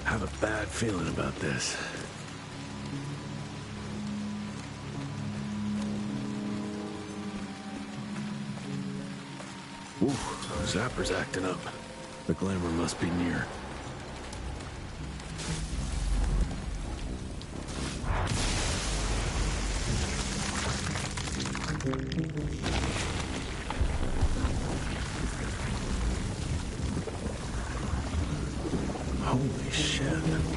have a bad feeling about this. Ooh, Zapper's acting up. The glamour must be near. Holy shit.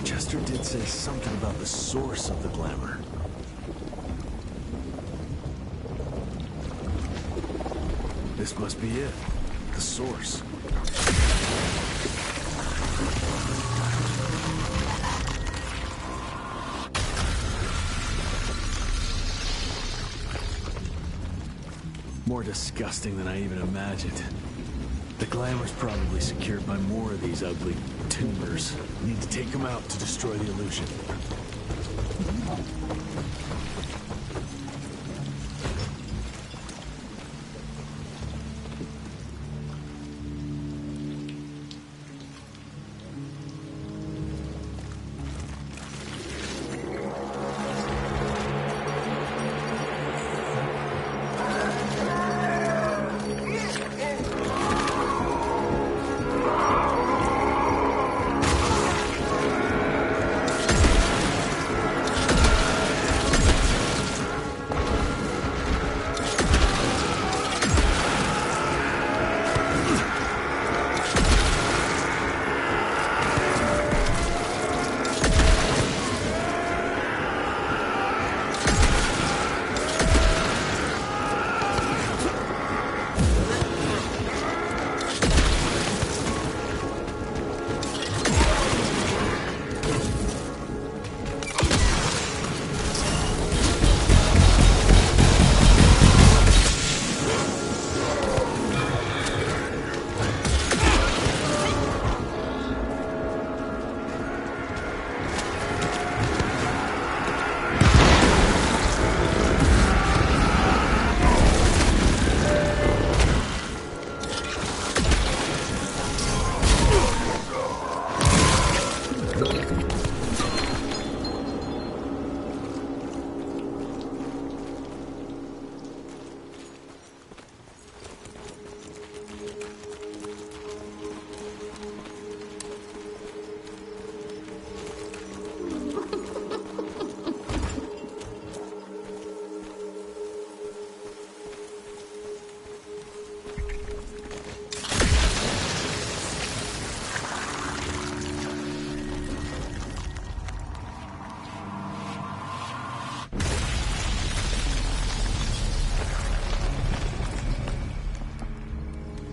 Chester did say something about the source of the glamour. This must be it. The source. More disgusting than I even imagined. The glamour's probably secured by more of these ugly tumors. Need to take them out to destroy the illusion.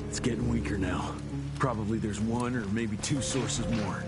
It's getting weaker now. Probably there's one or maybe two sources more.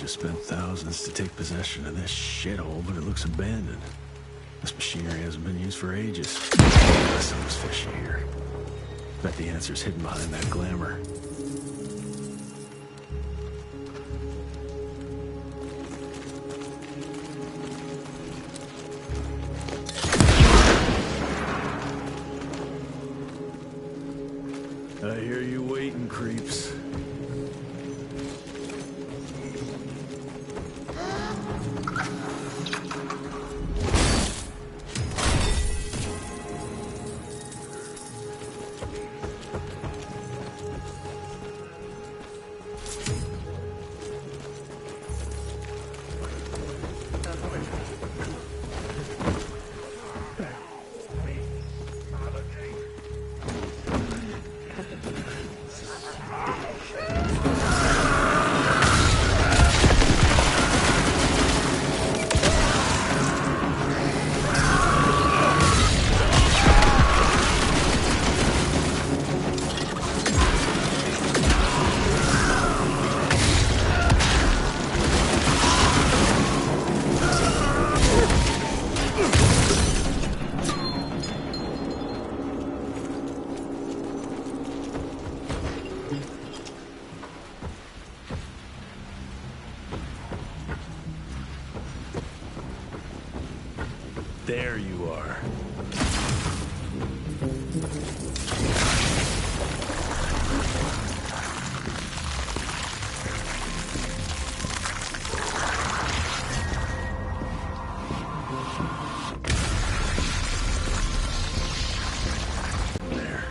just spent thousands to take possession of this shithole, but it looks abandoned. This machinery hasn't been used for ages. Something's fishy here. Bet the answer's hidden behind that glamour. I hear you waiting, creeps. There you are. There.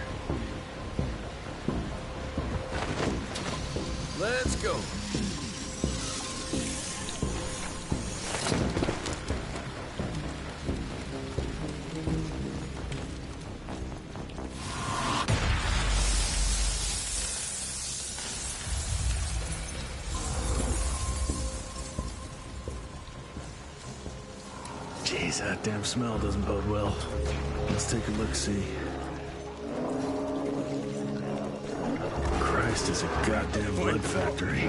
Let's go. Jeez, that damn smell doesn't bode well. Let's take a look-see. Christ, it's a goddamn blood factory.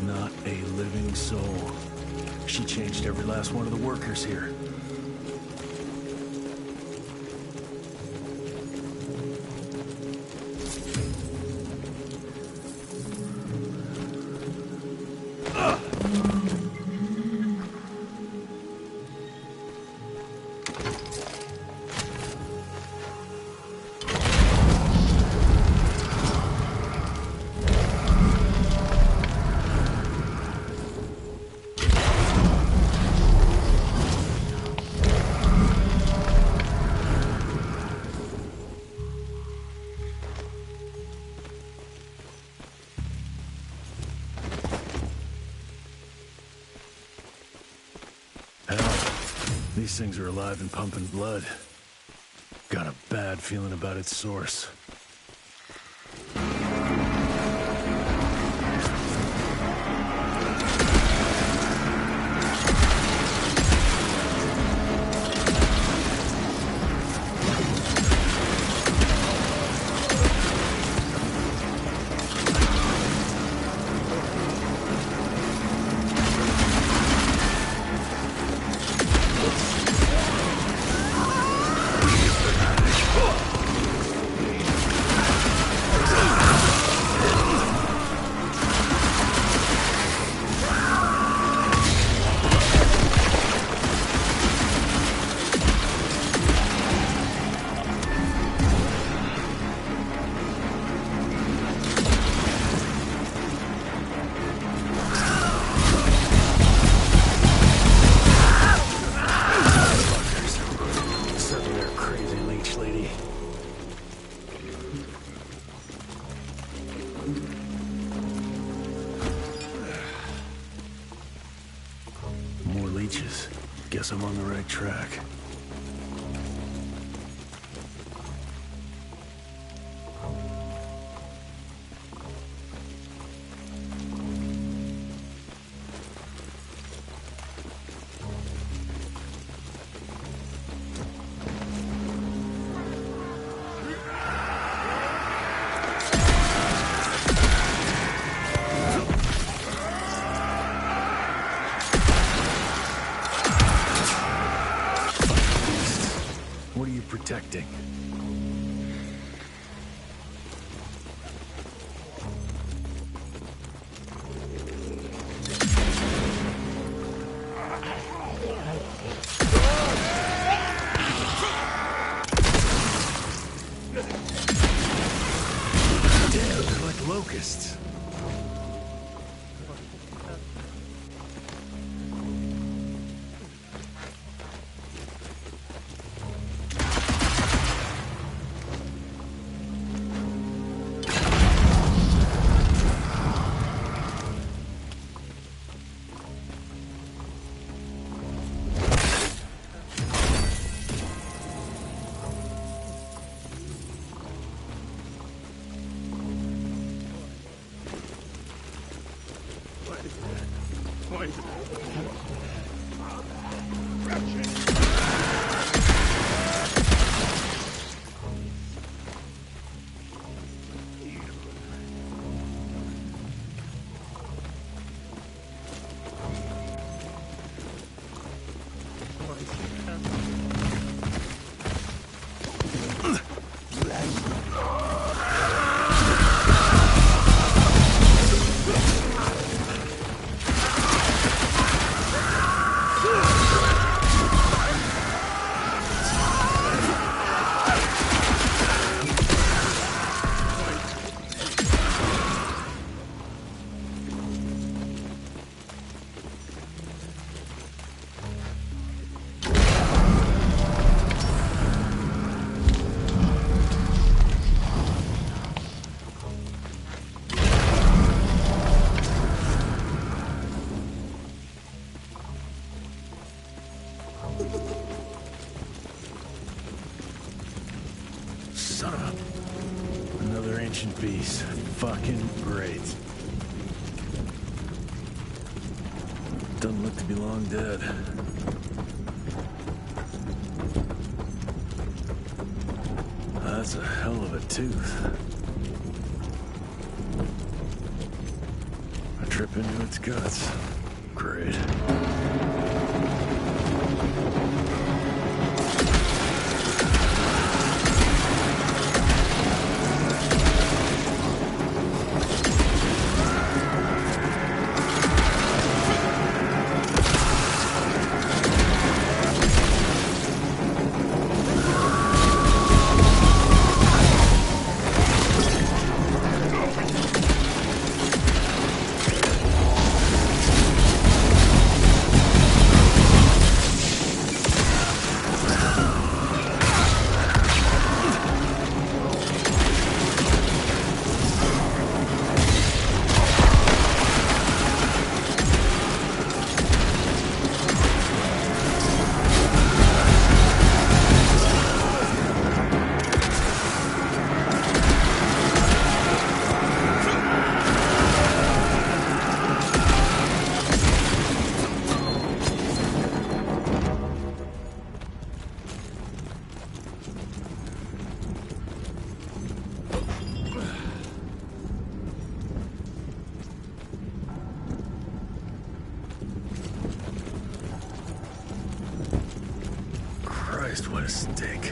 Not a living soul. She changed every last one of the workers here. These things are alive and pumping blood. Got a bad feeling about its source. leeches. Guess I'm on the right track. What are you protecting? Damn, they're like locusts. Son of a... Another ancient beast. Fucking great. Doesn't look to be long dead. That's a hell of a tooth. I trip into its guts. Great. What a stink.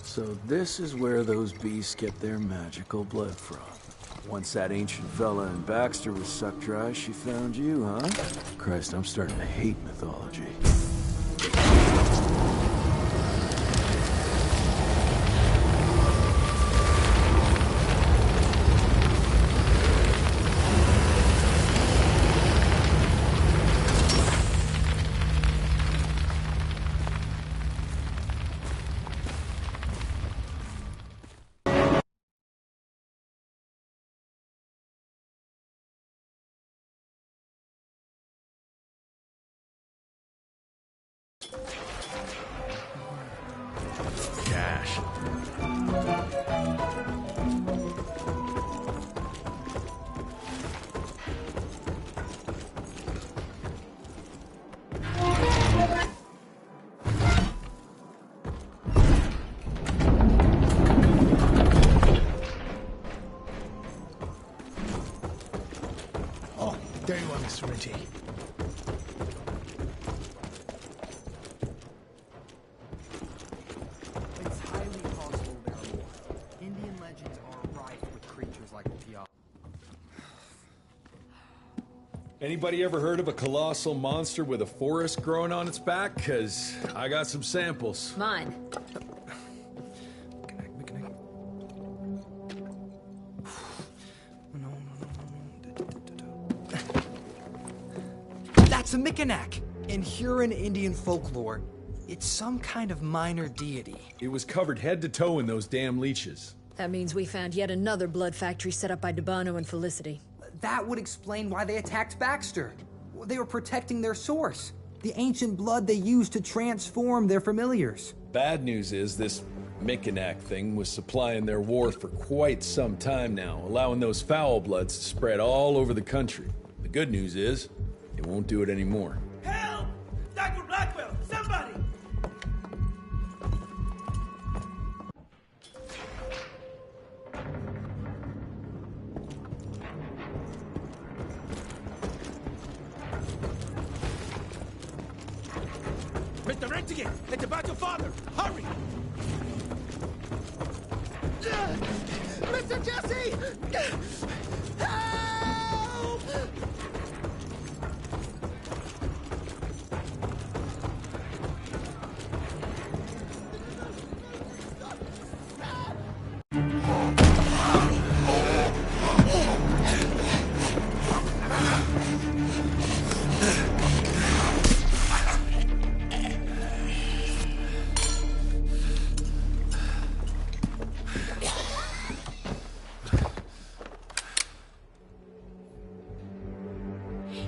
So this is where those beasts get their magical blood from. Once that ancient fella in Baxter was sucked dry, she found you, huh? Christ, I'm starting to hate mythology. Cash. Oh, there you are, Mr. Ritchie. Anybody ever heard of a colossal monster with a forest growing on its back? 'Cause I got some samples. Mine. That's a Mikanak! In Huron Indian folklore, it's some kind of minor deity. It was covered head to toe in those damn leeches. That means we found yet another blood factory set up by Debano and Felicity. That would explain why they attacked Baxter. They were protecting their source, the ancient blood they used to transform their familiars. Bad news is this Mikanak thing was supplying their war for quite some time now, allowing those foul bloods to spread all over the country. The good news is, it won't do it anymore. Help! Dr. Blackwell, somebody! Mr. Renegade, it's about your father! Hurry! Mr. Jesse! Help!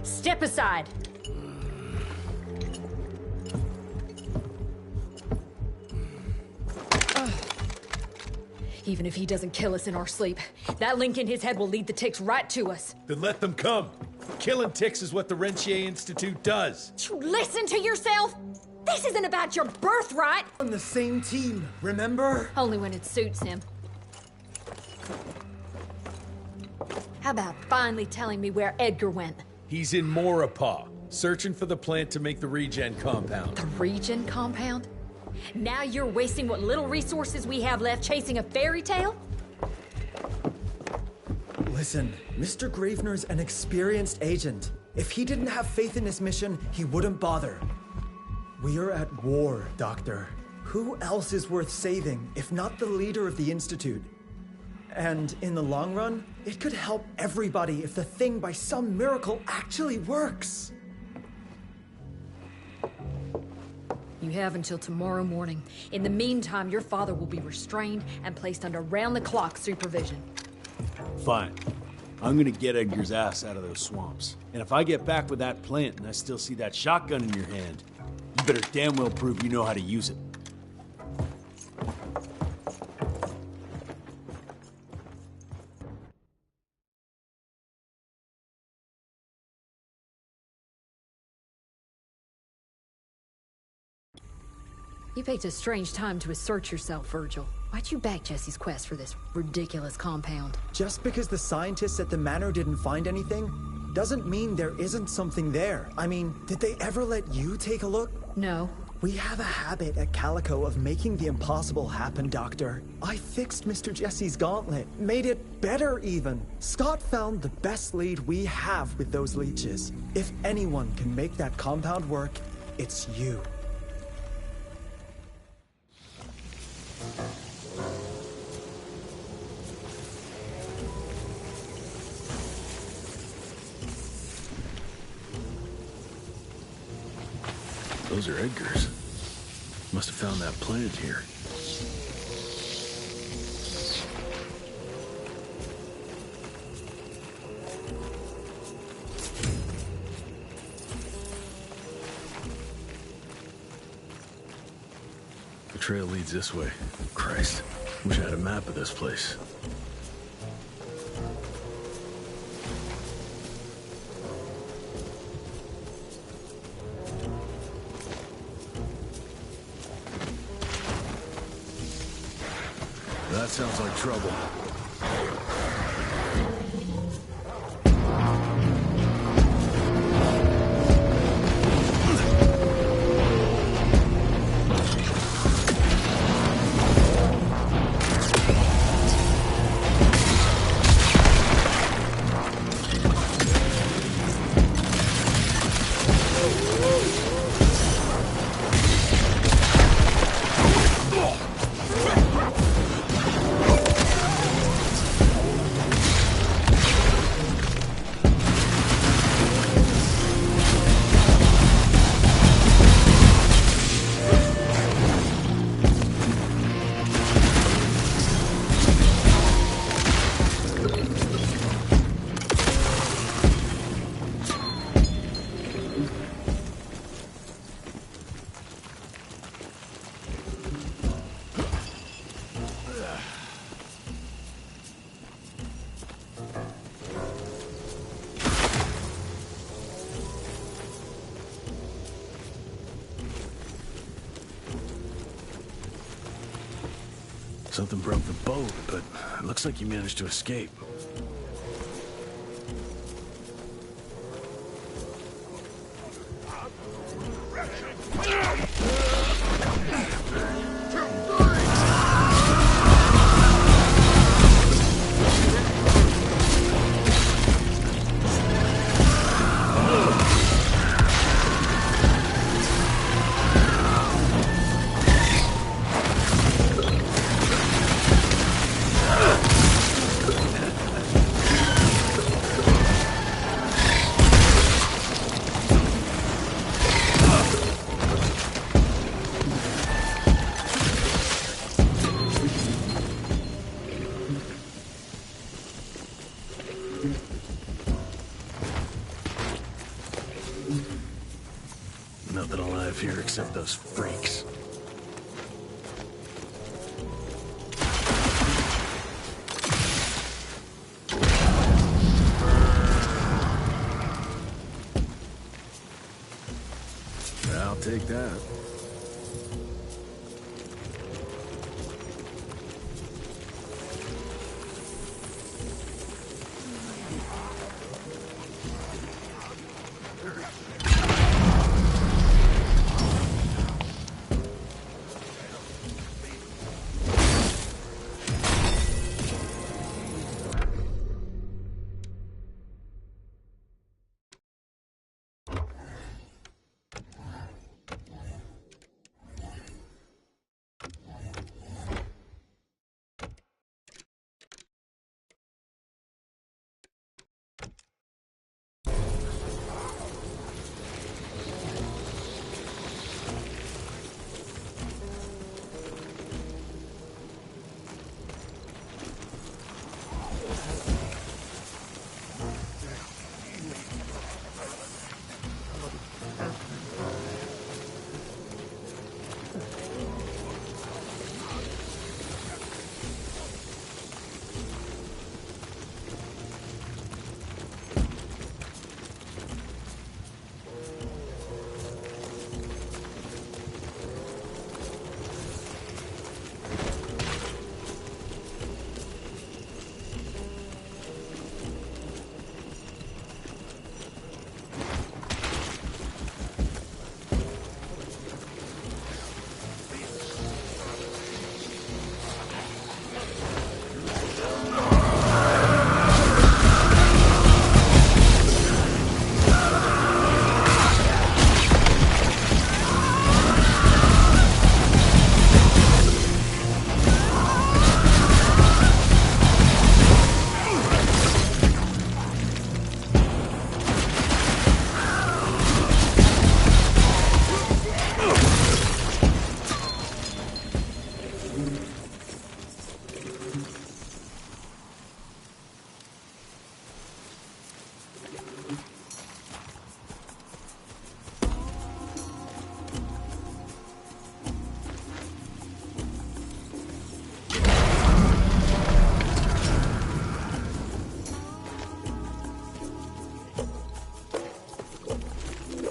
Step aside. Even if he doesn't kill us in our sleep, that link in his head will lead the ticks right to us. Then let them come. Killing ticks is what the Rentier Institute does. You listen to yourself? This isn't about your birthright. On the same team, remember? Only when it suits him. How about finally telling me where Edgar went? He's in Maurepas, searching for the plant to make the regen compound. The regen compound? Now you're wasting what little resources we have left chasing a fairy tale? Listen, Mr. Gravener's an experienced agent. If he didn't have faith in his mission, he wouldn't bother. We are at war, Doctor. Who else is worth saving, if not the leader of the Institute? And in the long run, it could help everybody if the thing by some miracle actually works. You have until tomorrow morning. In the meantime, your father will be restrained and placed under round-the-clock supervision. Fine. I'm gonna get Edgar's ass out of those swamps. And if I get back with that plant and I still see that shotgun in your hand, you better damn well prove you know how to use it. You picked a strange time to assert yourself, Virgil. Why'd you back Jesse's quest for this ridiculous compound? Just because the scientists at the manor didn't find anything, doesn't mean there isn't something there. I mean, did they ever let you take a look? No. We have a habit at Calico of making the impossible happen, Doctor. I fixed Mr. Jesse's gauntlet, made it better even. Scott found the best lead we have with those leeches. If anyone can make that compound work, it's you. Those are Edgar's. Must have found that plant here. The trail leads this way. Christ, wish I had a map of this place. That sounds like trouble. Something broke the boat, but it looks like you managed to escape. Nothing alive here except those freaks. I'll take that.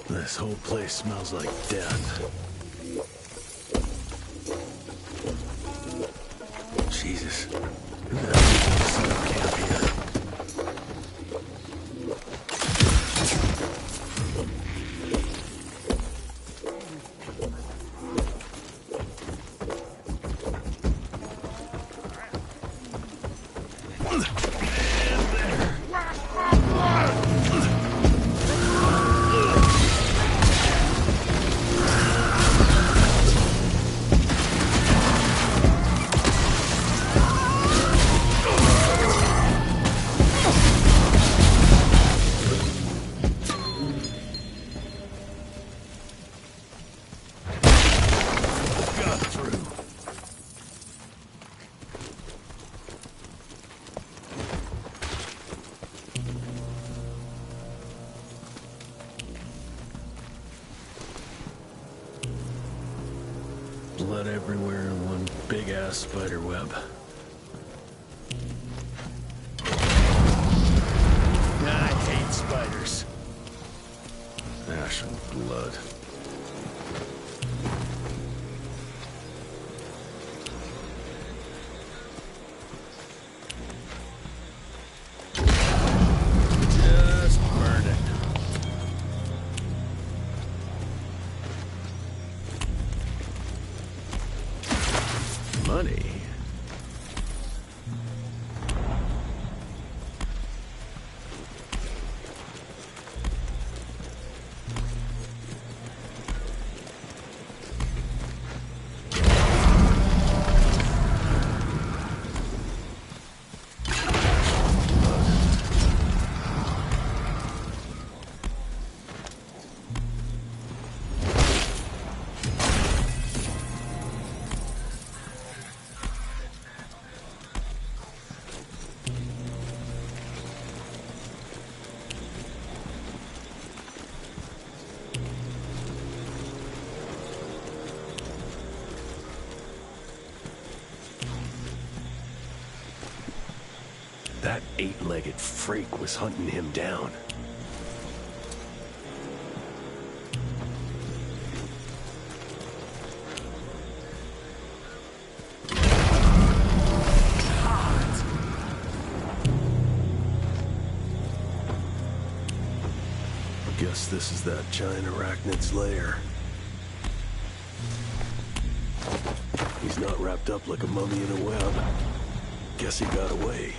This whole place smells like death. Jesus. Who the hell set up camp here? Blood everywhere in one big-ass spider web. I hate spiders. Ash and blood. Just burn it. Money. eight-legged freak was hunting him down. Guess this is that giant arachnid's lair. He's not wrapped up like a mummy in a web. Guess he got away.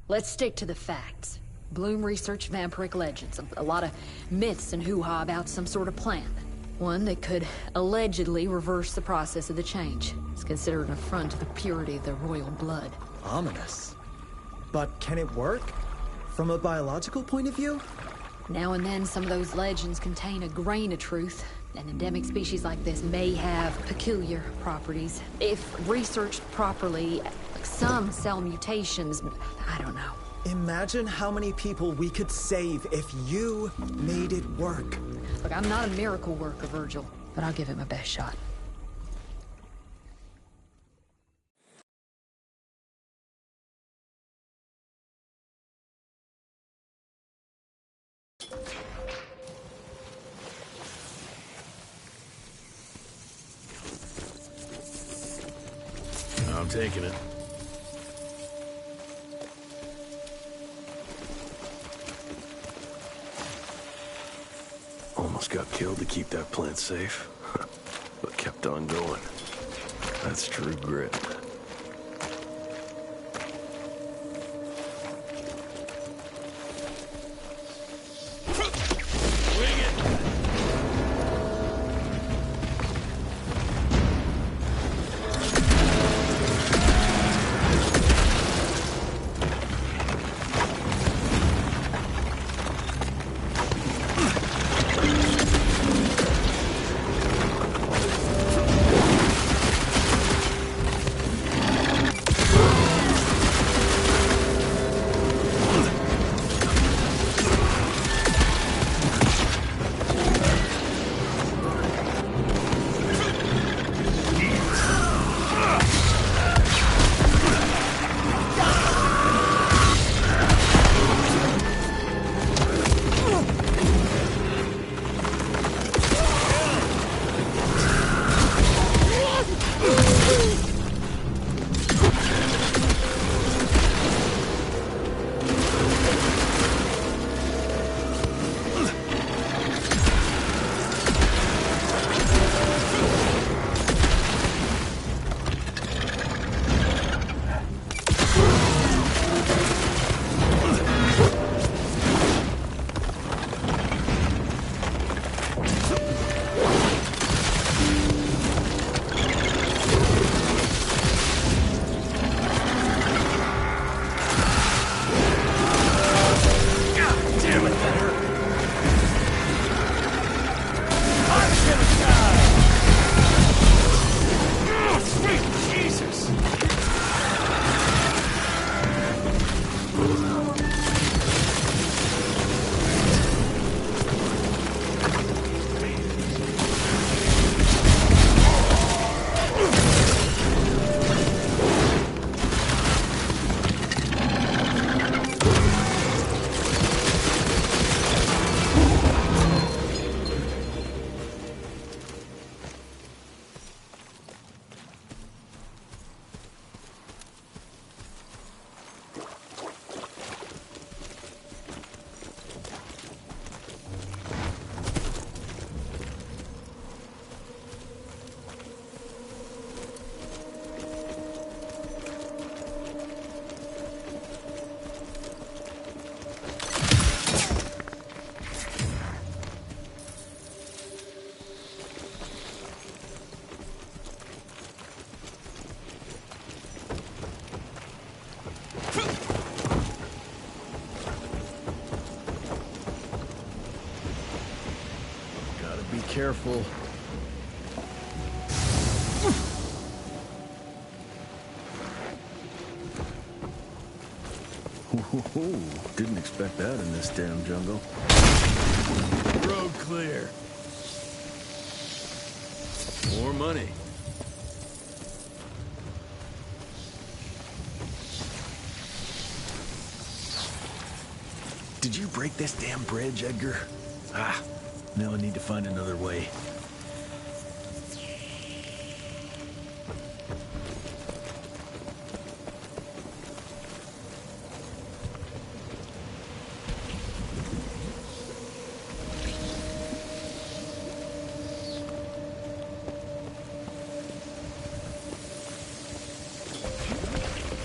Let's stick to the facts. Bloom researched vampiric legends, a lot of myths and hoo-ha about some sort of plant. One that could allegedly reverse the process of the change. It's considered an affront to the purity of the royal blood. Ominous. But can it work? From a biological point of view? Now and then, some of those legends contain a grain of truth. An endemic species like this may have peculiar properties. If researched properly, some cell mutations, I don't know. Imagine how many people we could save if you made it work. Look, I'm not a miracle worker, Virgil, but I'll give it my best shot. I'm taking it. Almost got killed to keep that plant safe, but kept on going. That's true grit. careful. Ooh, didn't expect that in this damn jungle. Road clear. More money. Did you break this damn bridge, Edgar? Ah, now I need to find another way.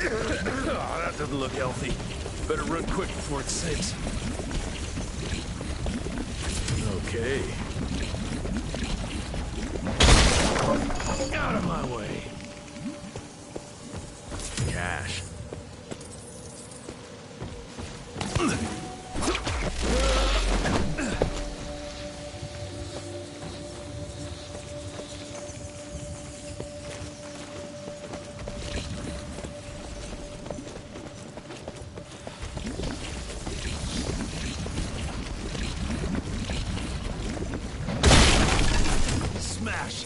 Oh, that doesn't look healthy. Better run quick before it sinks. Okay. Out of my way. Cash. Smash.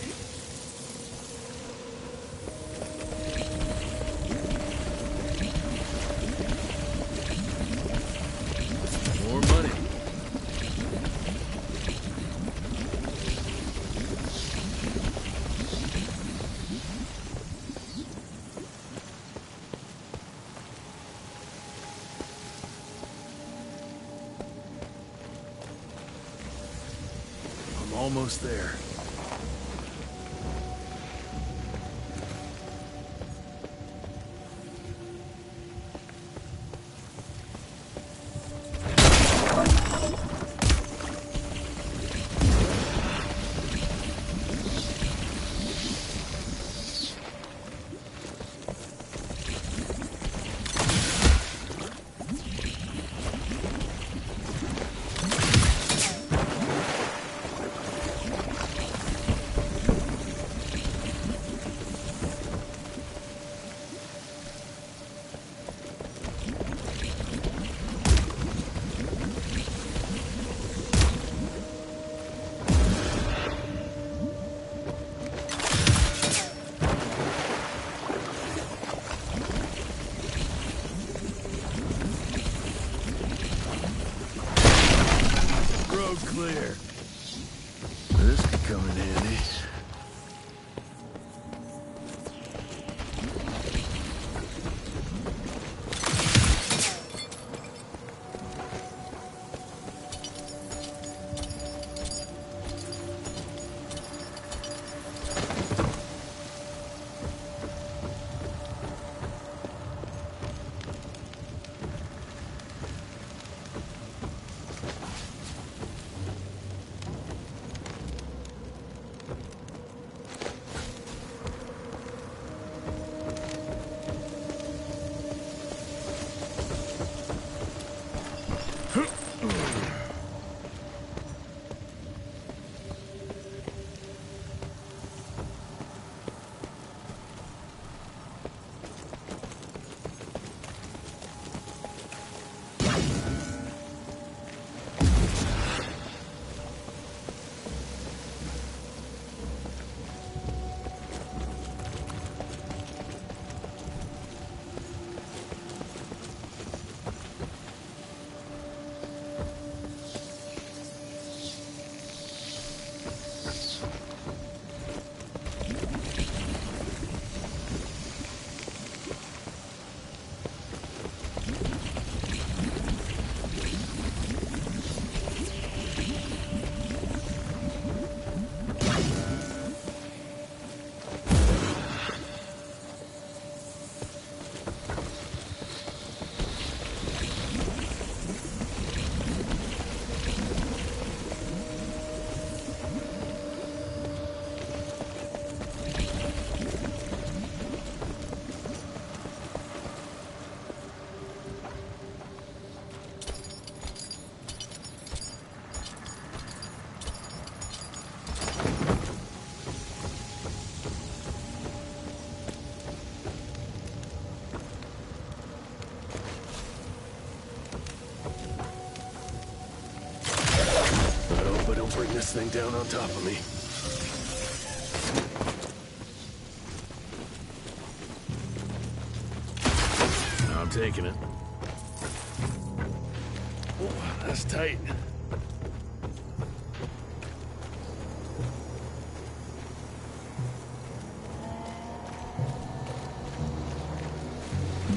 More money. I'm almost there. Road clear. This could come in handy. bring this thing down on top of me. I'm taking it. Oh, that's tight.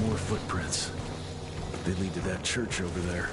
More footprints. They lead to that church over there.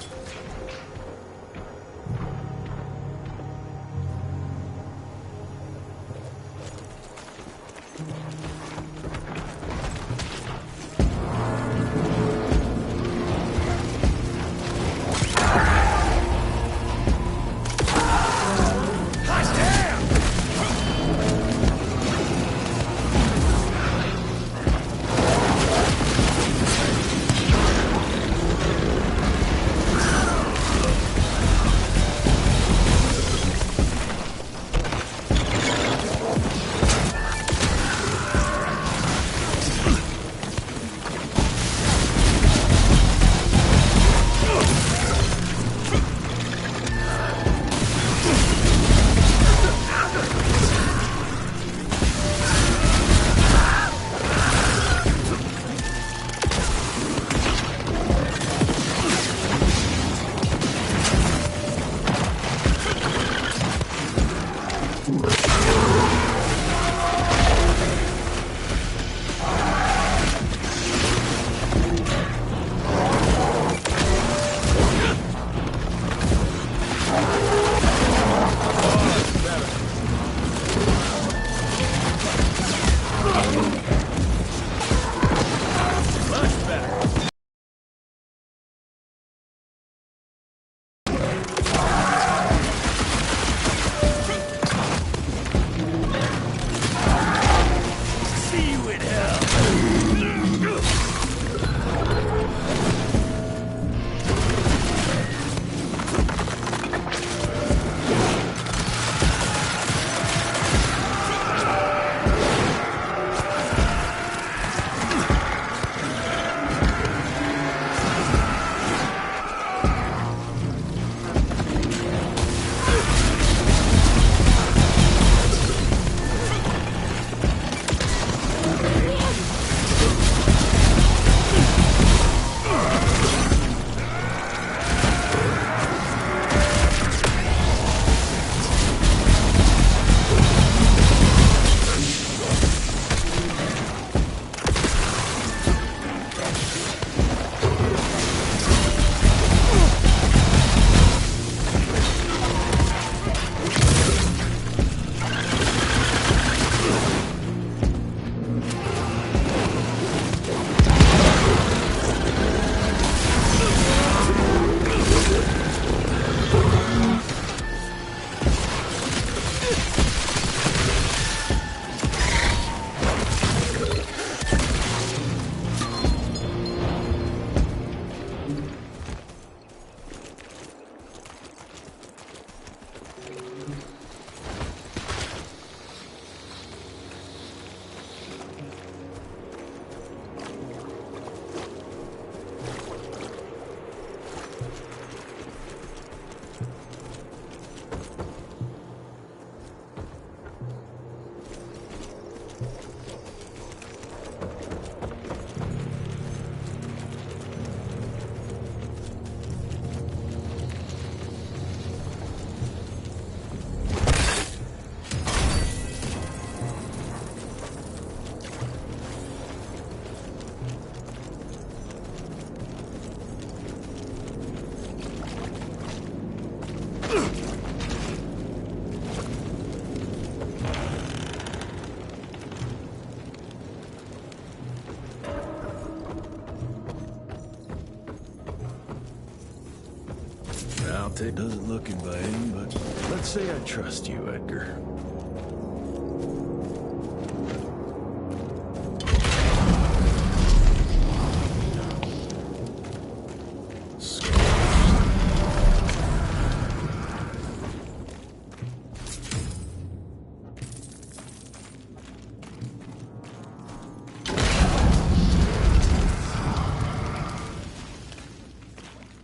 It doesn't look inviting, but let's say I trust you, Edgar.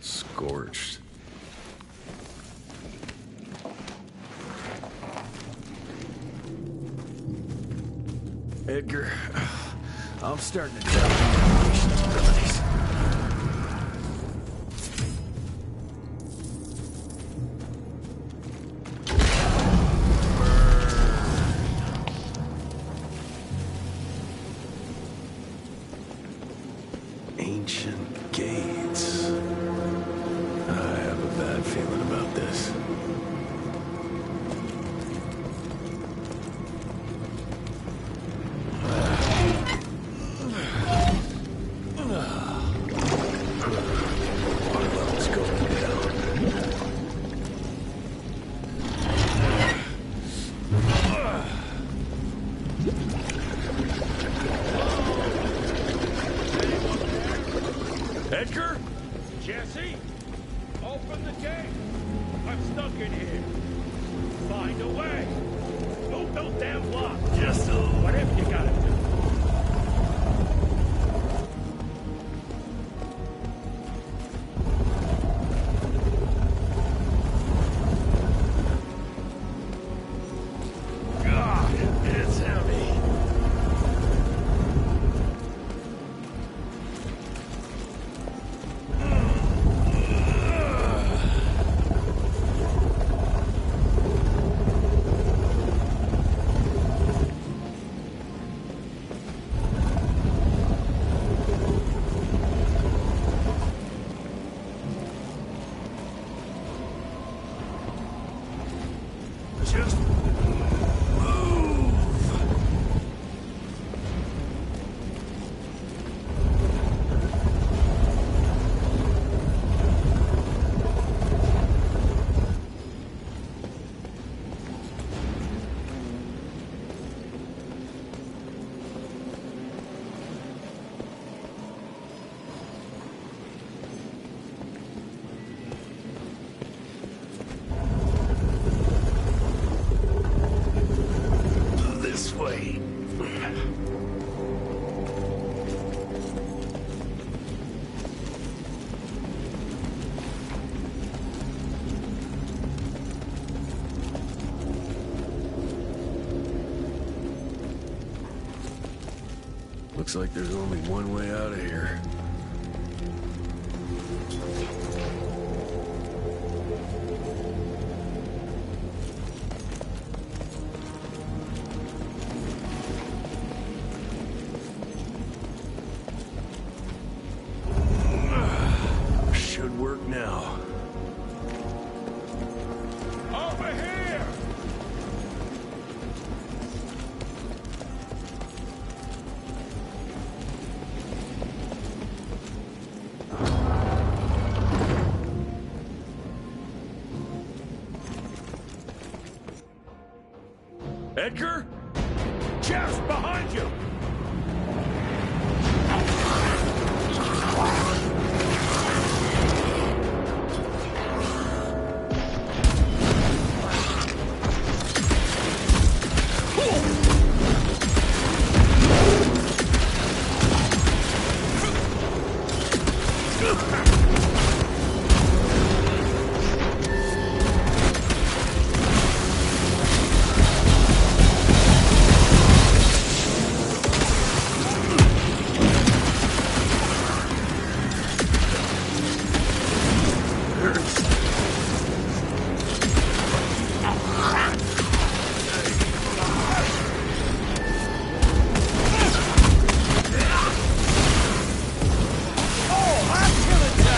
Scorched. Edgar. I'm starting to doubt your patient's abilities. Ancient gates. I have a bad feeling about this. Water levels going down. Edgar? Jesse? Open the gate! I'm stuck in here. Find a way. Move those damn blocks. Just whatever you gotta do. God, it's heavy. Just move. This way. Looks like there's only one way out of here. Should work now. Over here! Edgar? Jeff's behind you! Oh, I'm killing time!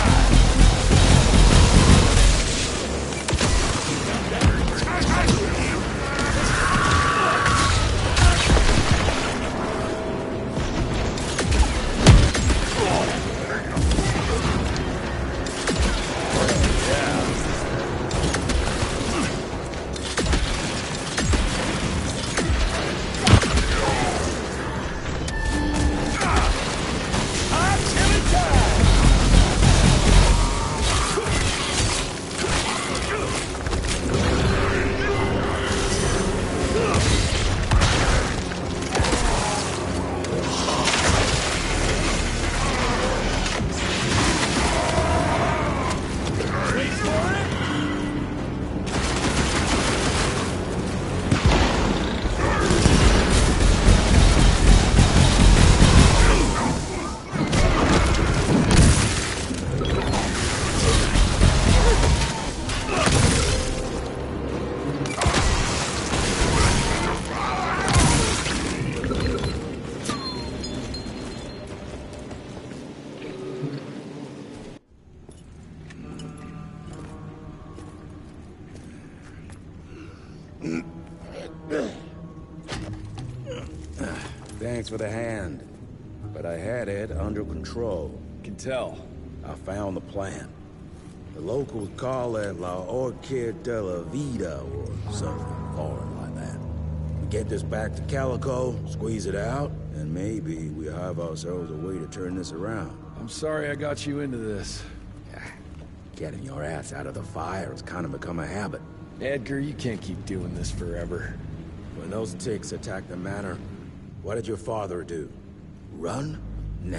Thanks for the hand. But I had it under control. Can tell. I found the plant. The locals call it La Orchid de la Vida or something foreign like that. We get this back to Calico, squeeze it out, and maybe we have ourselves a way to turn this around. I'm sorry I got you into this. Getting your ass out of the fire has kind of become a habit. Edgar, you can't keep doing this forever. When those ticks attacked the manor, what did your father do? Run? Nah.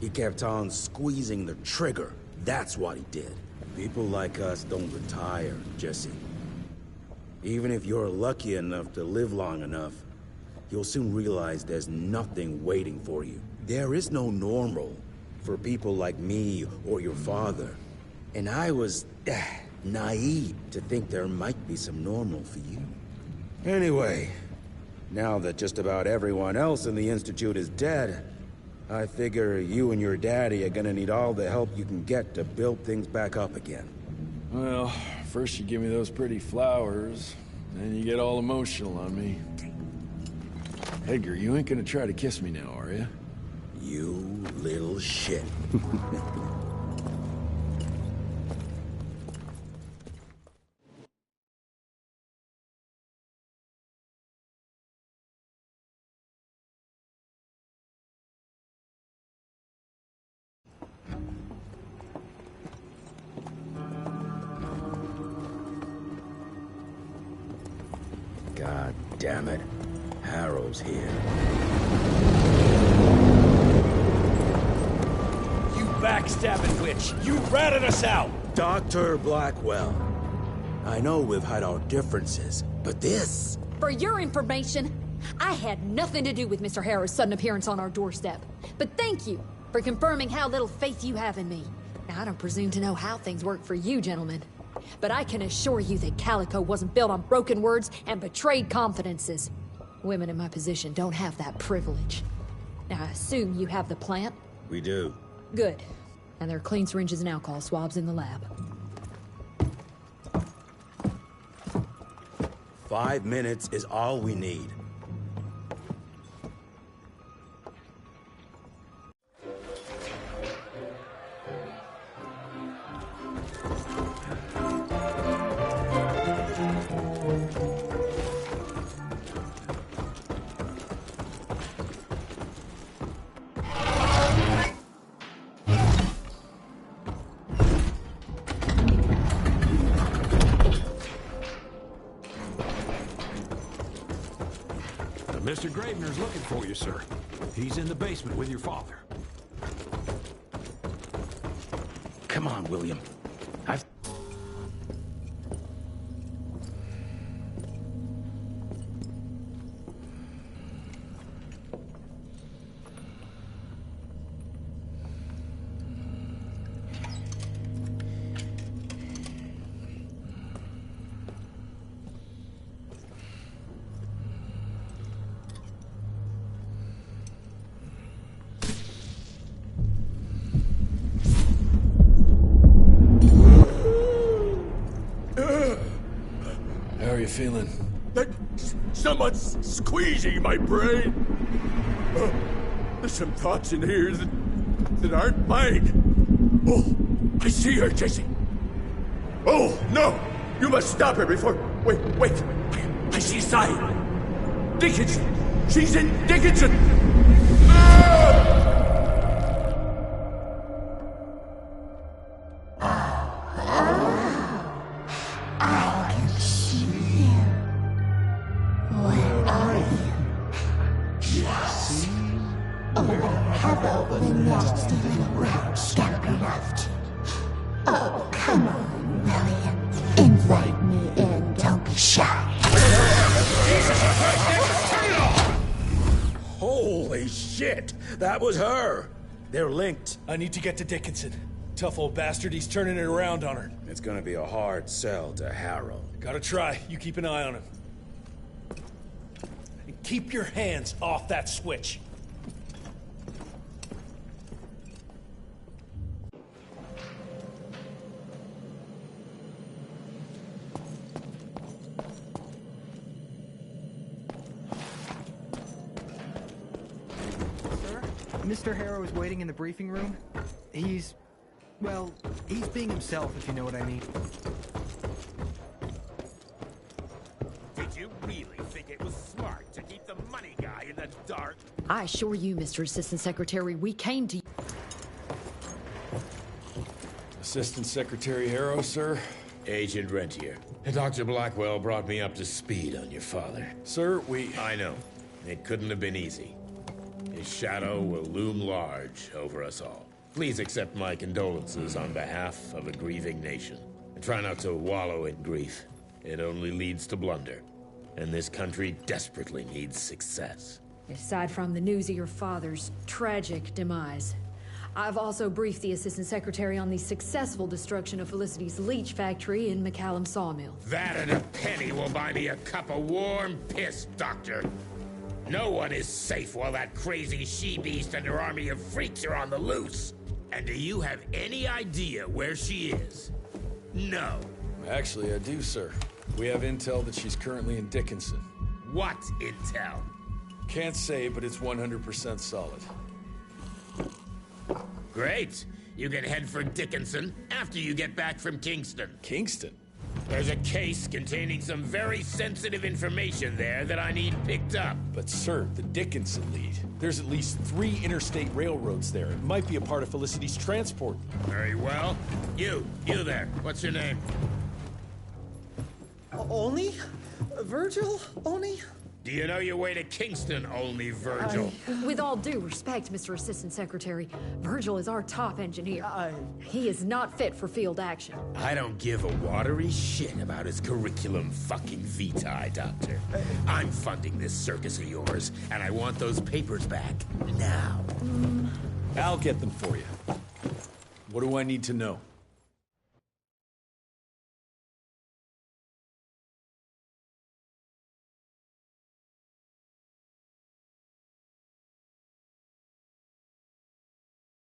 He kept on squeezing the trigger. That's what he did. People like us don't retire, Jesse. Even if you're lucky enough to live long enough, you'll soon realize there's nothing waiting for you. There is no normal for people like me or your father. And I was naive to think there might be some normal for you. Anyway, now that just about everyone else in the Institute is dead, I figure you and your daddy are gonna need all the help you can get to build things back up again. Well, first you give me those pretty flowers, then you get all emotional on me. Edgar, you ain't gonna try to kiss me now, are you? You little shit. God damn it. Harrow's here. You backstabbing witch! You ratted us out! Dr. Blackwell. I know we've had our differences, but this... For your information, I had nothing to do with Mr. Harrow's sudden appearance on our doorstep. But thank you for confirming how little faith you have in me. Now, I don't presume to know how things work for you, gentlemen. But I can assure you that Calico wasn't built on broken words and betrayed confidences. Women in my position don't have that privilege. Now, I assume you have the plant? We do. Good. And there are clean syringes and alcohol swabs in the lab. 5 minutes is all we need. Mr. Gravener's looking for you, sir. He's in the basement with your father. Come on, William. How are you feeling? Someone's squeezing my brain. There's some thoughts in here that aren't mine. Oh, I see her, Jesse. Oh, no! You must stop her before... Wait. I see Sai. Dickinson! She's in Dickinson! Holy shit! That was her! They're linked. I need to get to Dickinson. Tough old bastard, he's turning it around on her. It's gonna be a hard sell to Harrow. Gotta try. You keep an eye on him. And keep your hands off that switch. Mr. Harrow is waiting in the briefing room. He's being himself, if you know what I mean. Did you really think it was smart to keep the money guy in the dark? I assure you, Mr. Assistant Secretary, we came to... Assistant Secretary Harrow, sir? Agent Rentier. Dr. Blackwell brought me up to speed on your father. Sir, I know. It couldn't have been easy. His shadow will loom large over us all. Please accept my condolences on behalf of a grieving nation. And try not to wallow in grief. It only leads to blunder. And this country desperately needs success. Aside from the news of your father's tragic demise, I've also briefed the Assistant Secretary on the successful destruction of Felicity's leech factory in McCallum Sawmill. That and a penny will buy me a cup of warm piss, Doctor. No one is safe while that crazy she-beast and her army of freaks are on the loose. And do you have any idea where she is? No. Actually, I do, sir. We have intel that she's currently in Dickinson. What intel? Can't say, but it's 100% solid. Great. You can head for Dickinson after you get back from Kingston. Kingston? There's a case containing some very sensitive information there that I need picked up. But sir, the Dickinson lead. There's at least 3 interstate railroads there. It might be a part of Felicity's transport. Very well. You there. What's your name? Only? Virgil? Only? Do you know your way to Kingston, only Virgil? With all due respect, Mr. Assistant Secretary, Virgil is our top engineer. He is not fit for field action. I don't give a watery shit about his curriculum fucking vitae, Doctor. I'm funding this circus of yours, and I want those papers back now. I'll get them for you. What do I need to know?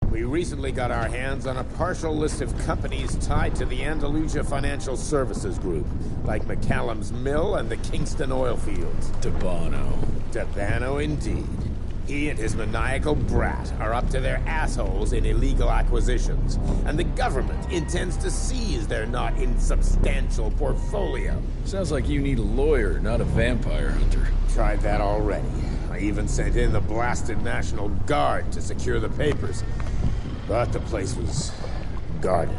We recently got our hands on a partial list of companies tied to the Andalusia Financial Services Group, like McCallum's Mill and the Kingston oil fields. Debano indeed. He and his maniacal brat are up to their assholes in illegal acquisitions, and the government intends to seize their not insubstantial portfolio. Sounds like you need a lawyer, not a vampire hunter. Tried that already. I even sent in the blasted National Guard to secure the papers. But the place was guarded.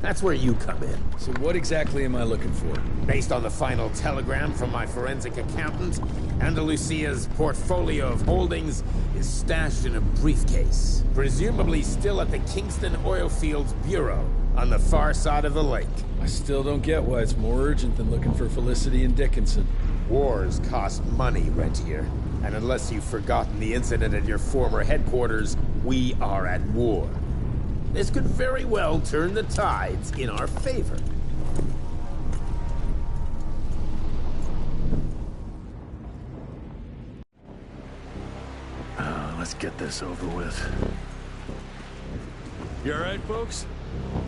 That's where you come in. So what exactly am I looking for? Based on the final telegram from my forensic accountant, Andalusia's portfolio of holdings is stashed in a briefcase, presumably still at the Kingston Oilfields Bureau on the far side of the lake. I still don't get why it's more urgent than looking for Felicity and Dickinson. Wars cost money, Rentier. And unless you've forgotten the incident at your former headquarters, we are at war. This could very well turn the tides in our favor. Let's get this over with. You alright, folks?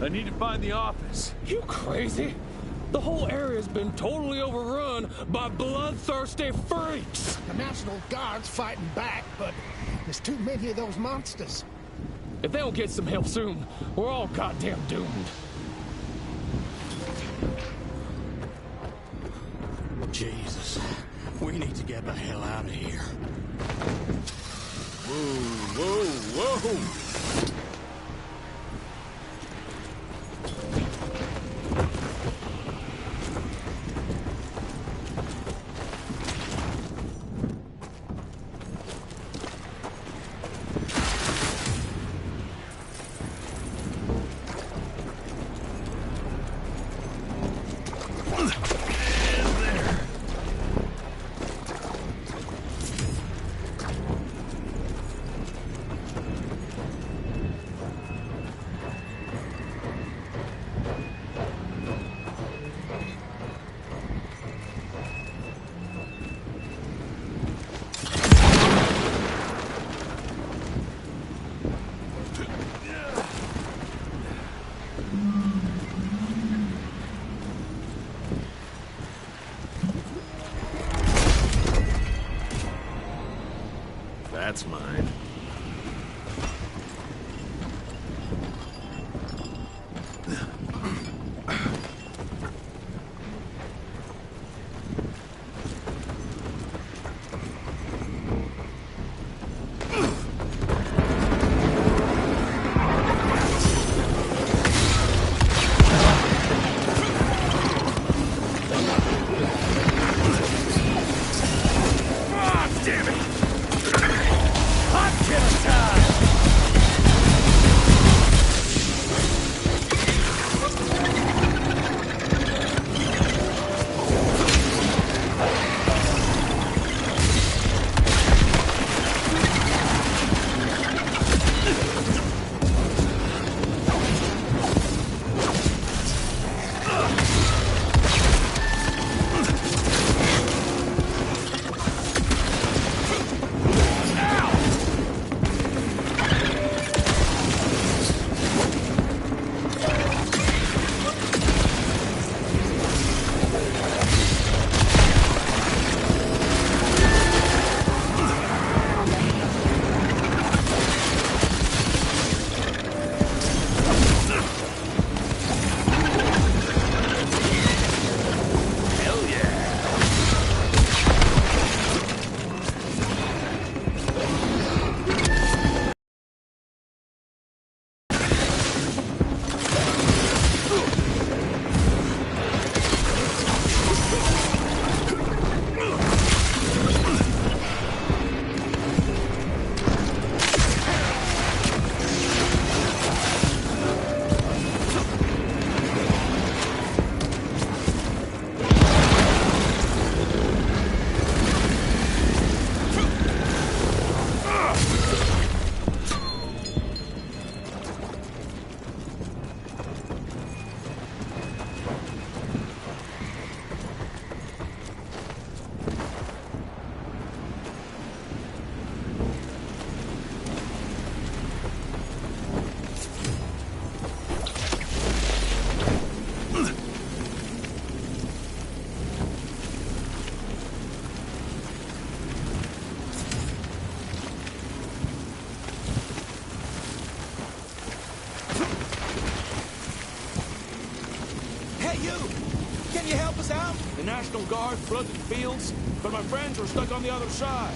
I need to find the office. You crazy? The whole area's been totally overrun by bloodthirsty freaks! The National Guard's fighting back, but there's too many of those monsters. If they don't get some help soon, we're all goddamn doomed. Jesus. We need to get the hell out of here. Whoa! you! Can you help us out? The National Guard flooded the fields, but my friends were stuck on the other side.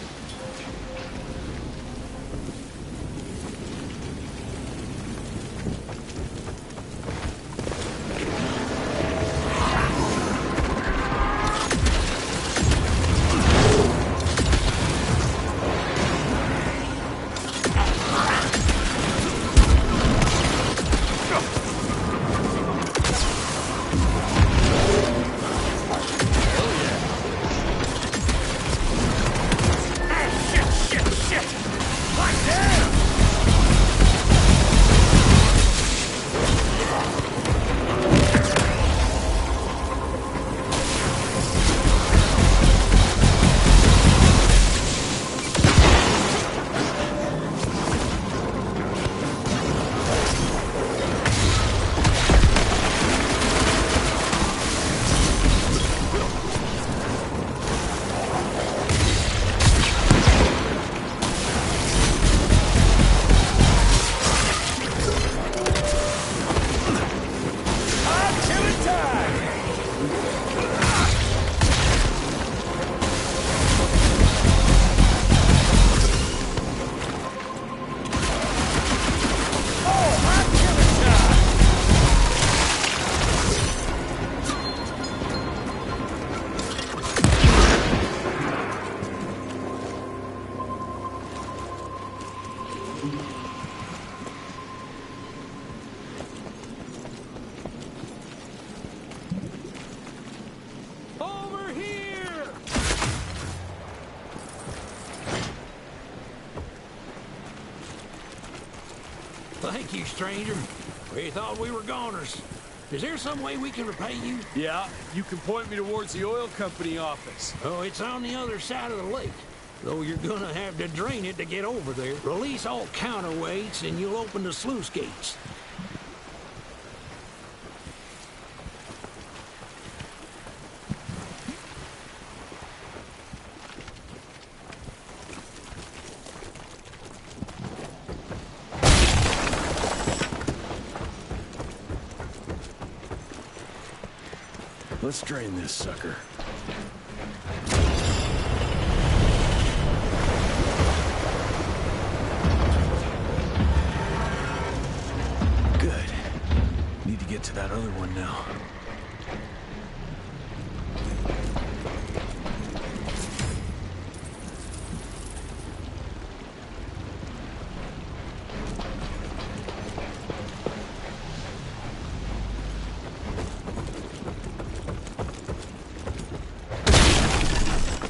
Thank you, stranger. We thought we were goners. Is there some way we can repay you? Yeah, you can point me towards the oil company office. Oh, it's on the other side of the lake. Though you're gonna have to drain it to get over there. Release all counterweights and you'll open the sluice gates. Let's drain this sucker. Good. Need to get to that other one now.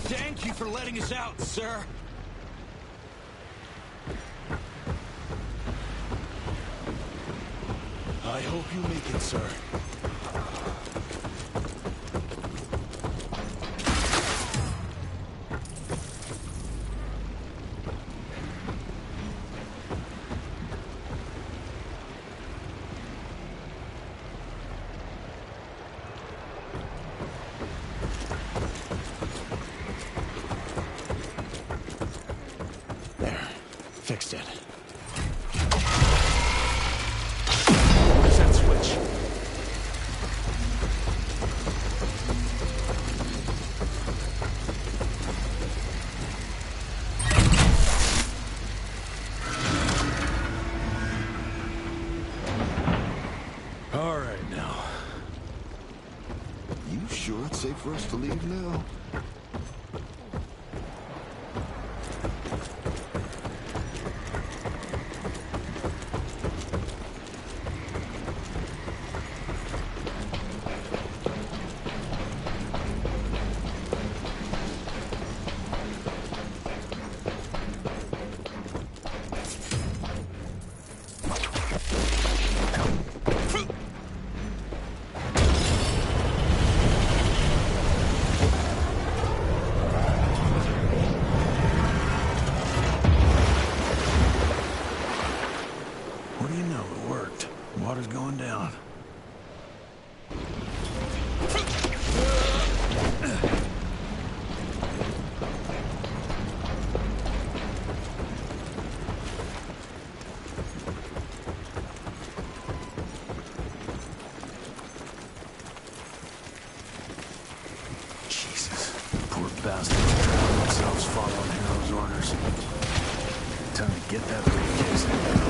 Thank you for letting us out, sir. I hope you make it, sir. Fixed it. Where's that switch? All right now. You sure it's safe for us to leave now? What do you know? It worked. Water's going down. bastards drown themselves following Harrow's orders. Time to get that briefcase and go.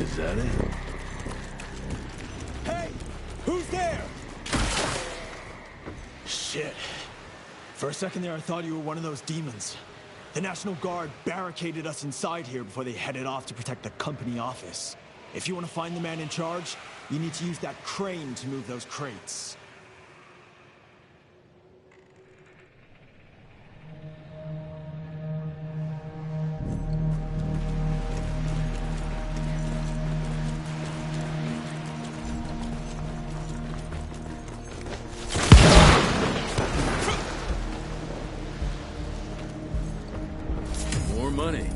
Is that it? Hey! Who's there? Shit. For a second there, I thought you were one of those demons. The National Guard barricaded us inside here before they headed off to protect the company office. If you want to find the man in charge, you need to use that crane to move those crates. More money.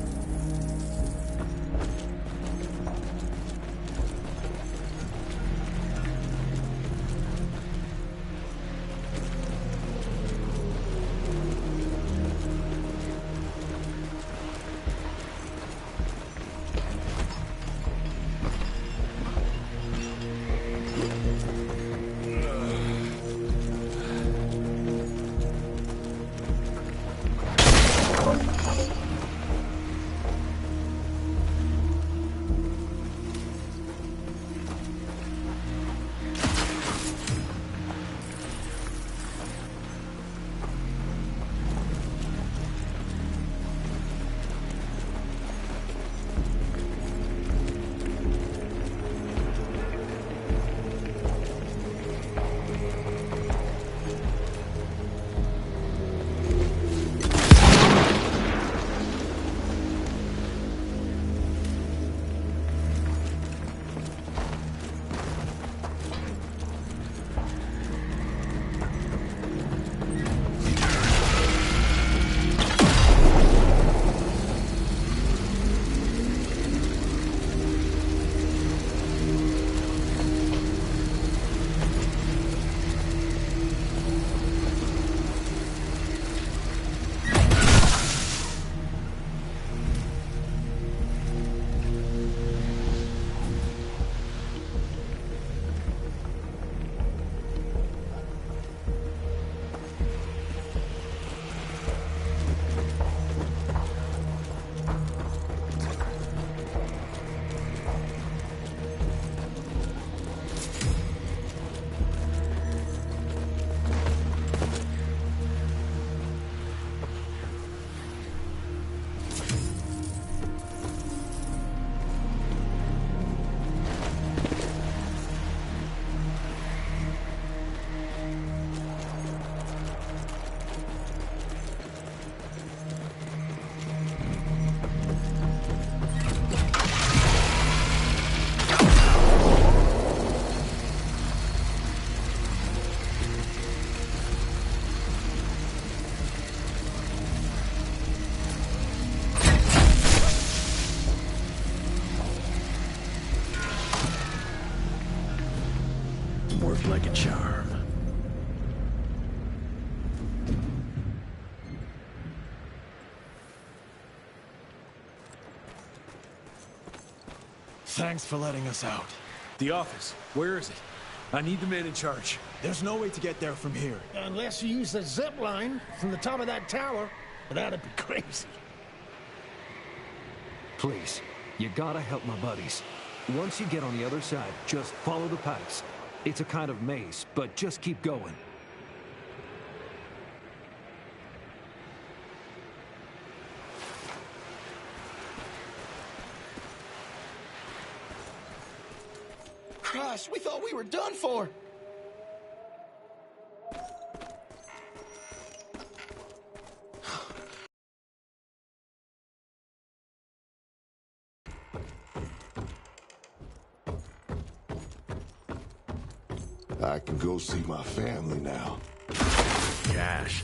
like a charm. Thanks for letting us out. The office. Where is it? I need the man in charge. There's no way to get there from here. Unless you use the zip line from the top of that tower. That'd be crazy. Please, you gotta help my buddies. Once you get on the other side, just follow the pipes. It's a kind of maze, but just keep going. Christ, we thought we were done for! I can go see my family now. Cash.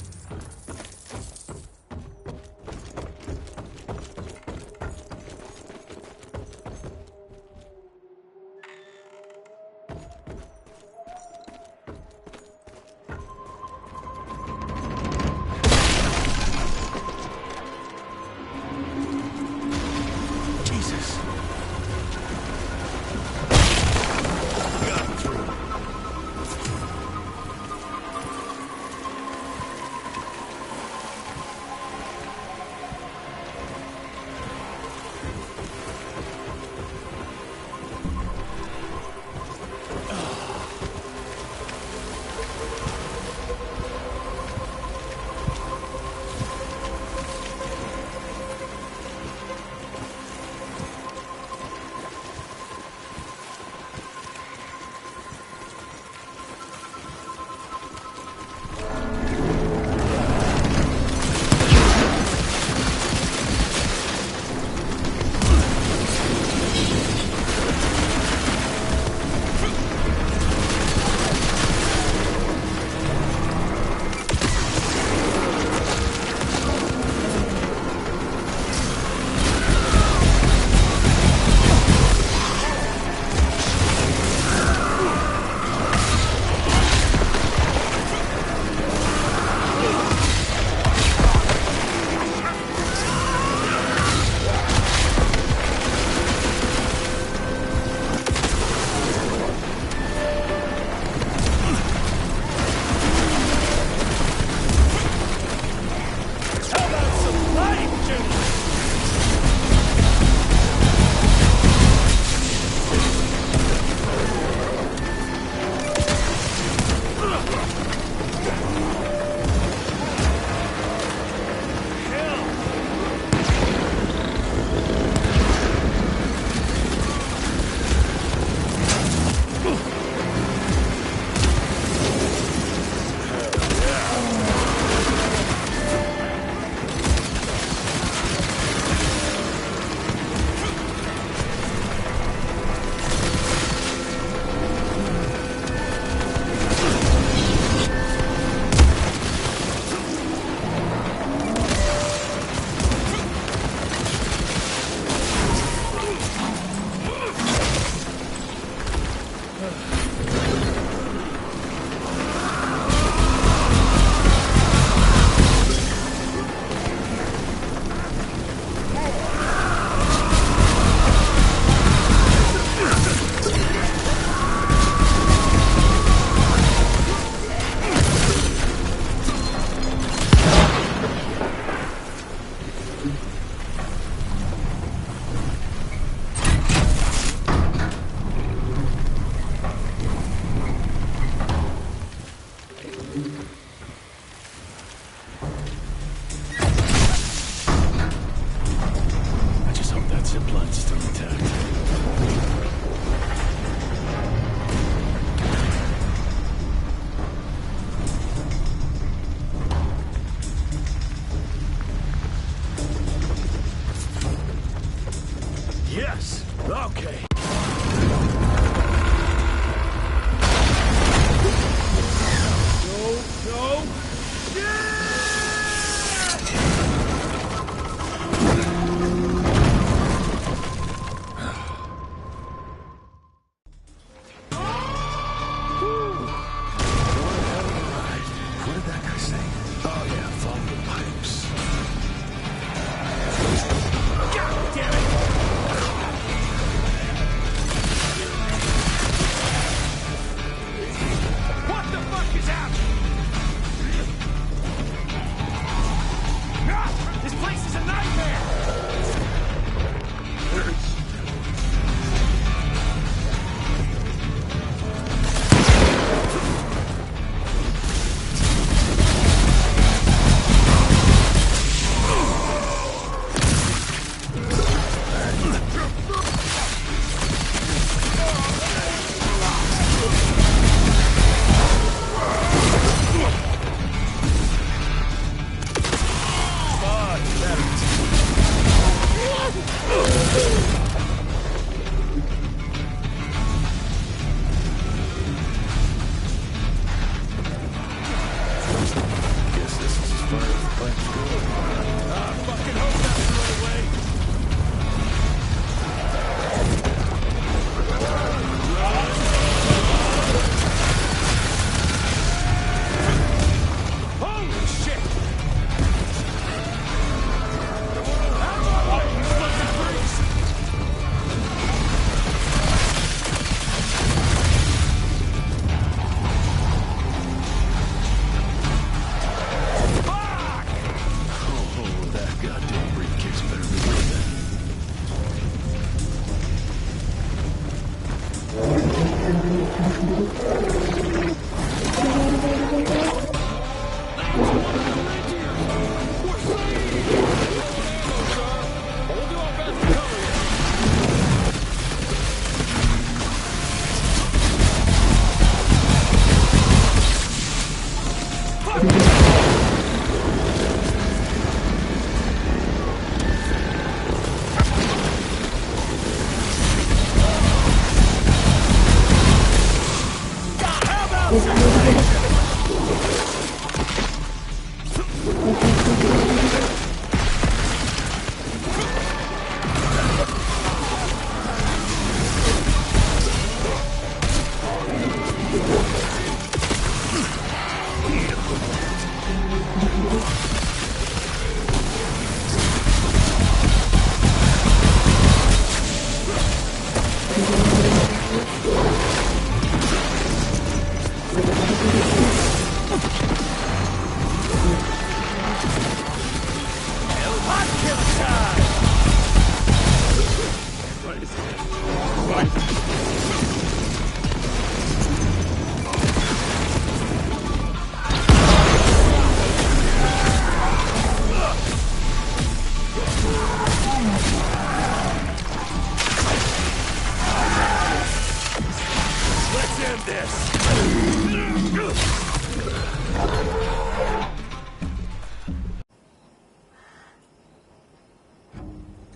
this!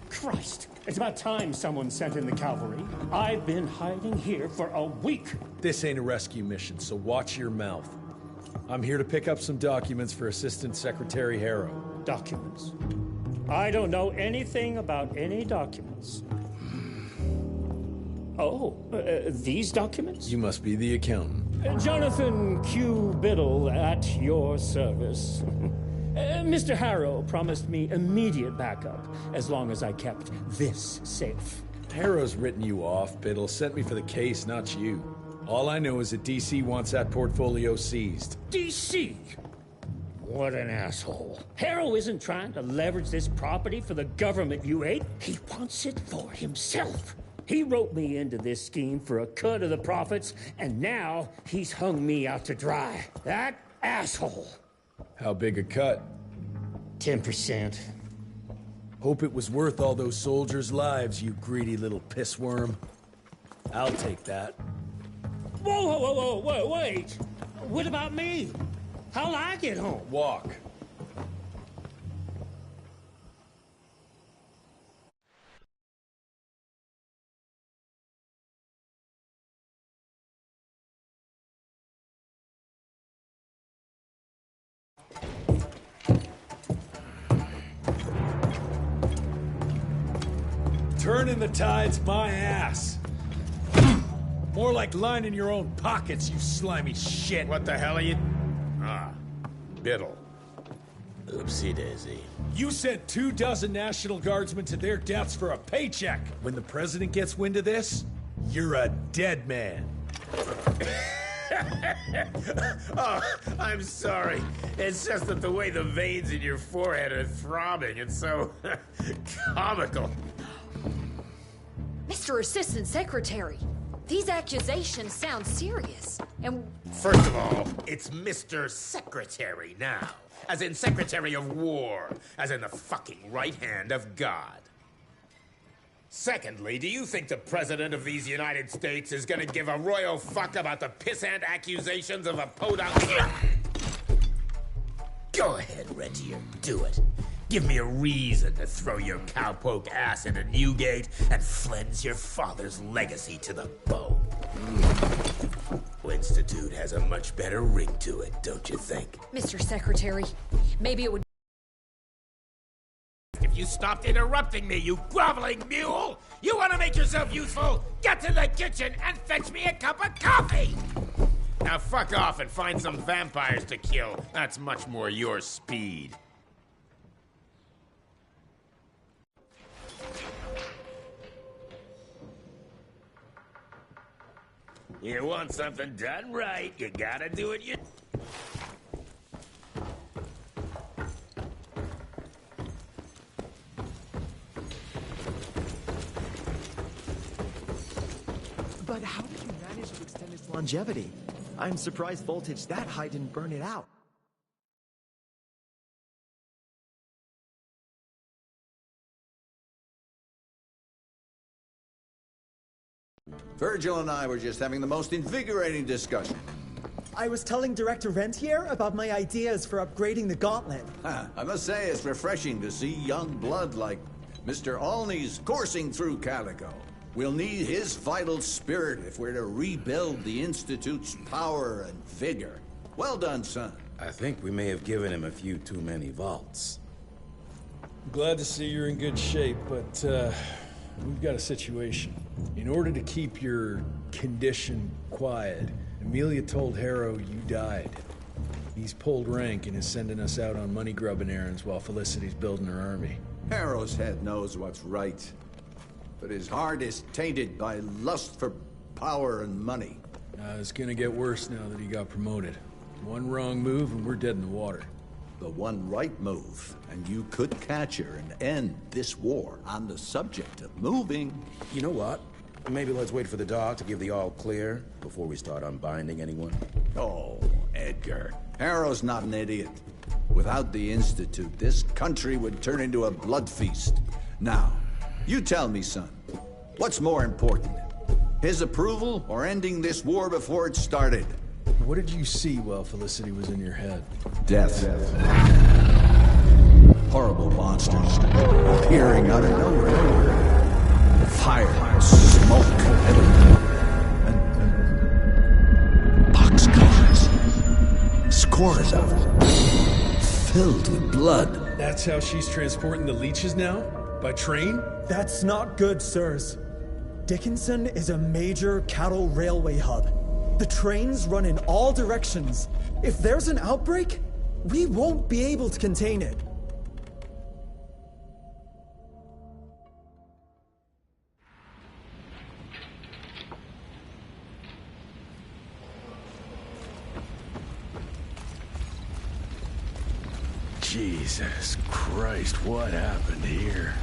Christ! It's about time someone sent in the cavalry. I've been hiding here for a week. This ain't a rescue mission, so watch your mouth. I'm here to pick up some documents for Assistant Secretary Harrow. Documents? I don't know anything about any documents. Oh, these documents? You must be the accountant. Jonathan Q. Biddle at your service. Mr. Harrow promised me immediate backup as long as I kept this safe. Harrow's written you off, Biddle. Sent me for the case, not you. All I know is that DC wants that portfolio seized. DC? What an asshole. Harrow isn't trying to leverage this property for the government you ate. He wants it for himself. He wrote me into this scheme for a cut of the profits, and now he's hung me out to dry. That asshole. How big a cut? 10%. Hope it was worth all those soldiers' lives, you greedy little pissworm. I'll take that. Whoa, wait. What about me? How'll I get home? Walk. Turning the tide's my ass. More like lining your own pockets, you slimy shit. What the hell are you... Ah, Biddle. Oopsie daisy. You sent 24 National Guardsmen to their deaths for a paycheck. When the president gets wind of this, you're a dead man. Oh, I'm sorry. It's just that the way the veins in your forehead are throbbing, it's so comical. Mr. Assistant Secretary, these accusations sound serious, and... First of all, it's Mr. Secretary now. As in Secretary of War. As in the fucking right hand of God. Secondly, do you think the President of these United States is gonna give a royal fuck about the pissant accusations of a podunk... Go ahead, Rentier, do it. Give me a reason to throw your cowpoke ass into Newgate and cleanse your father's legacy to the bone. Institute has a much better ring to it, don't you think? Mr. Secretary, maybe it would... If you stopped interrupting me, you groveling mule! You want to make yourself useful? Get to the kitchen and fetch me a cup of coffee! Now fuck off and find some vampires to kill. That's much more your speed. You want something done right, you gotta do it But how did you manage to extend its longevity? I'm surprised voltage that high didn't burn it out. Virgil and I were just having the most invigorating discussion. I was telling Director Rentier about my ideas for upgrading the gauntlet. I must say it's refreshing to see young blood like Mr. Olney's coursing through Calico. We'll need his vital spirit if we're to rebuild the Institute's power and vigor. Well done, son. I think we may have given him a few too many vaults. Glad to see you're in good shape, but we've got a situation. In order to keep your condition quiet, Amelia told Harrow you died. He's pulled rank and is sending us out on money-grubbing errands while Felicity's building her army. Harrow's head knows what's right, but his heart is tainted by lust for power and money. It's gonna get worse now that he got promoted. One wrong move and we're dead in the water. The one right move, and you could catch her and end this war on the subject of moving. You know what? Maybe let's wait for the dog to give the all clear before we start unbinding anyone. Oh, Edgar. Harrow's not an idiot. Without the Institute, this country would turn into a blood feast. Now, you tell me, son, what's more important? His approval or ending this war before it started. What did you see while Felicity was in your head? Death. Horrible monsters appearing out of nowhere. Fire, smoke, and boxcars. Scores of them. Filled with blood. That's how she's transporting the leeches now? By train? That's not good, sirs. Dickinson is a major cattle railway hub. The trains run in all directions. If there's an outbreak, we won't be able to contain it. Jesus Christ, what happened here?